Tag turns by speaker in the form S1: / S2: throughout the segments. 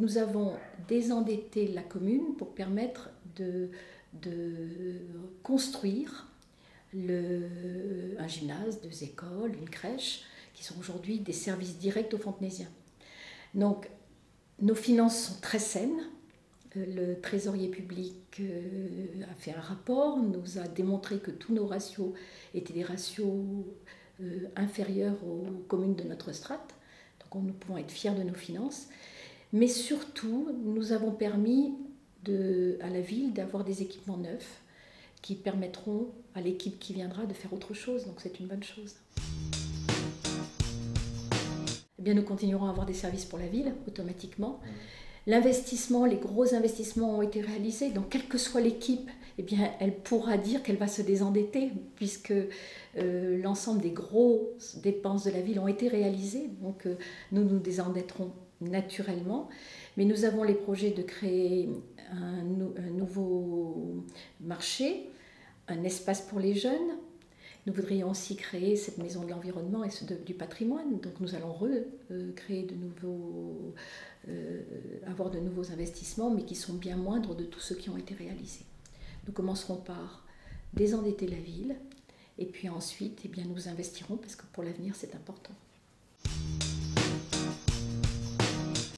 S1: nous avons désendetté la commune pour permettre de construire un gymnase, 2 écoles, une crèche, qui sont aujourd'hui des services directs aux Fontenaisiens. Donc, nos finances sont très saines. Le trésorier public a fait un rapport, nous a démontré que tous nos ratios étaient des ratios inférieurs aux communes de notre strate. Donc, nous pouvons être fiers de nos finances. Mais surtout, nous avons permis à la ville d'avoir des équipements neufs qui permettront à l'équipe qui viendra de faire autre chose. Donc c'est une bonne chose. Eh bien, nous continuerons à avoir des services pour la ville, automatiquement. L'investissement, les gros investissements ont été réalisés. Donc, quelle que soit l'équipe, eh bien, elle pourra dire qu'elle va se désendetter, puisque l'ensemble des grosses dépenses de la ville ont été réalisées. Donc, nous nous désendetterons naturellement. Mais nous avons les projets de créer un nouveau marché, un espace pour les jeunes. Nous voudrions aussi créer cette maison de l'environnement et du patrimoine. Donc nous allons créer avoir de nouveaux investissements, mais qui sont bien moindres de tous ceux qui ont été réalisés. Nous commencerons par désendetter la ville, et puis ensuite, eh bien, nous investirons, parce que pour l'avenir, c'est important.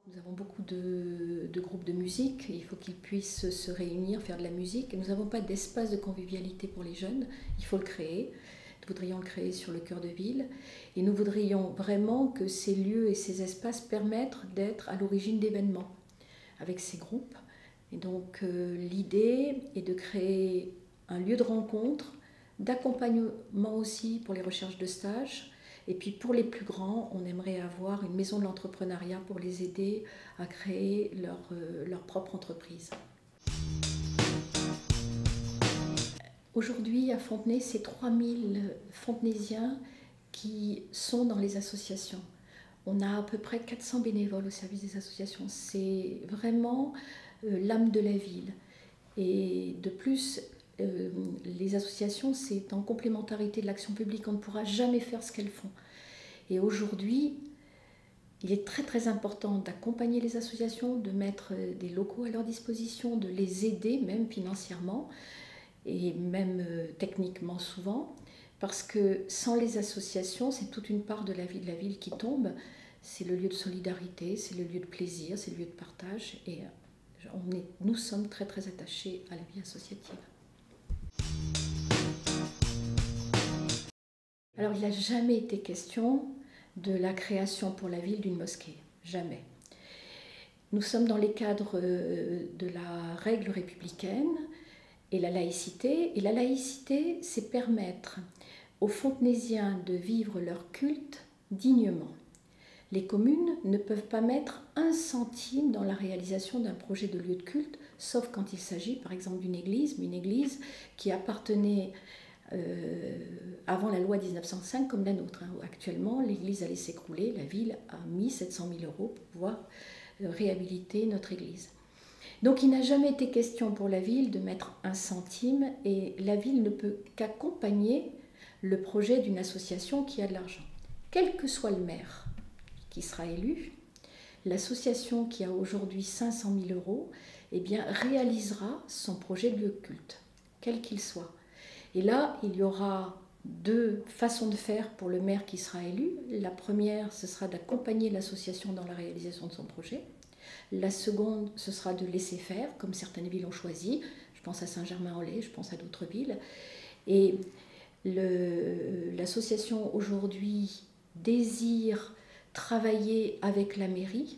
S1: Nous avons beaucoup de groupes de musique, il faut qu'ils puissent se réunir, faire de la musique. Nous n'avons pas d'espace de convivialité pour les jeunes, il faut le créer. Nous voudrions le créer sur le cœur de ville et nous voudrions vraiment que ces lieux et ces espaces permettent d'être à l'origine d'événements avec ces groupes. Et donc l'idée est de créer un lieu de rencontre, d'accompagnement aussi pour les recherches de stage. Et puis pour les plus grands, on aimerait avoir une maison de l'entrepreneuriat pour les aider à créer leur propre entreprise. Aujourd'hui, à Fontenay, c'est 3000 Fontenaisiens qui sont dans les associations. On a à peu près 400 bénévoles au service des associations. C'est vraiment l'âme de la ville. Et de plus, les associations, c'est en complémentarité de l'action publique. On ne pourra jamais faire ce qu'elles font. Et aujourd'hui, il est très très important d'accompagner les associations, de mettre des locaux à leur disposition, de les aider même financièrement et même techniquement souvent, parce que sans les associations, c'est toute une part de la vie de la ville qui tombe. C'est le lieu de solidarité, c'est le lieu de plaisir, c'est le lieu de partage, et nous sommes très très attachés à la vie associative. Alors il n'a jamais été question de la création pour la ville d'une mosquée, jamais. Nous sommes dans les cadres de la règle républicaine et la laïcité. Et la laïcité, c'est permettre aux Fontenaisiens de vivre leur culte dignement. Les communes ne peuvent pas mettre 1 centime dans la réalisation d'un projet de lieu de culte, sauf quand il s'agit par exemple d'une église, mais une église qui appartenait avant la loi 1905 comme la nôtre. Actuellement, l'église allait s'écrouler, la ville a mis 700 000 € pour pouvoir réhabiliter notre église. Donc il n'a jamais été question pour la ville de mettre 1 centime et la ville ne peut qu'accompagner le projet d'une association qui a de l'argent. Quel que soit le maire qui sera élu, l'association qui a aujourd'hui 500 000 €, eh bien, réalisera son projet de lieu de culte, quel qu'il soit. Et là, il y aura 2 façons de faire pour le maire qui sera élu. La première, ce sera d'accompagner l'association dans la réalisation de son projet. La seconde, ce sera de laisser faire, comme certaines villes ont choisi. Je pense à Saint-Germain-en-Laye, je pense à d'autres villes. Et l'association aujourd'hui désire travailler avec la mairie.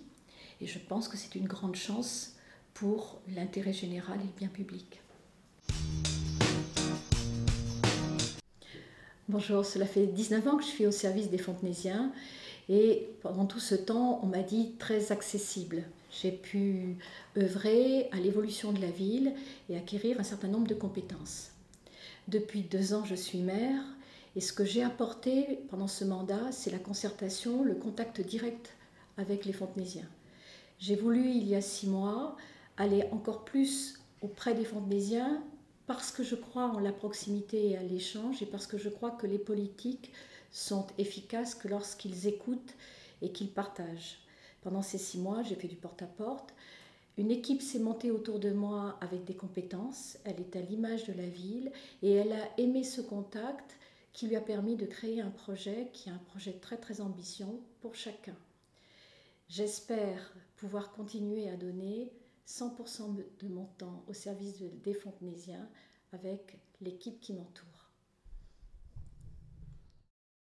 S1: Et je pense que c'est une grande chance pour l'intérêt général et le bien public. Bonjour, cela fait 19 ans que je suis au service des Fontenaisiens et pendant tout ce temps, on m'a dit très accessible. J'ai pu œuvrer à l'évolution de la ville et acquérir un certain nombre de compétences. Depuis 2 ans, je suis maire et ce que j'ai apporté pendant ce mandat, c'est la concertation, le contact direct avec les Fontenaisiens. J'ai voulu, il y a 6 mois, aller encore plus auprès des Fontenaisiens parce que je crois en la proximité et à l'échange et parce que je crois que les politiques sont efficaces que lorsqu'ils écoutent et qu'ils partagent. Pendant ces 6 mois, j'ai fait du porte-à-porte. Une équipe s'est montée autour de moi avec des compétences. Elle est à l'image de la ville et elle a aimé ce contact qui lui a permis de créer un projet qui est un projet très très ambitieux pour chacun. J'espère pouvoir continuer à donner 100% de mon temps au service des Fontenaisiens avec l'équipe qui m'entoure.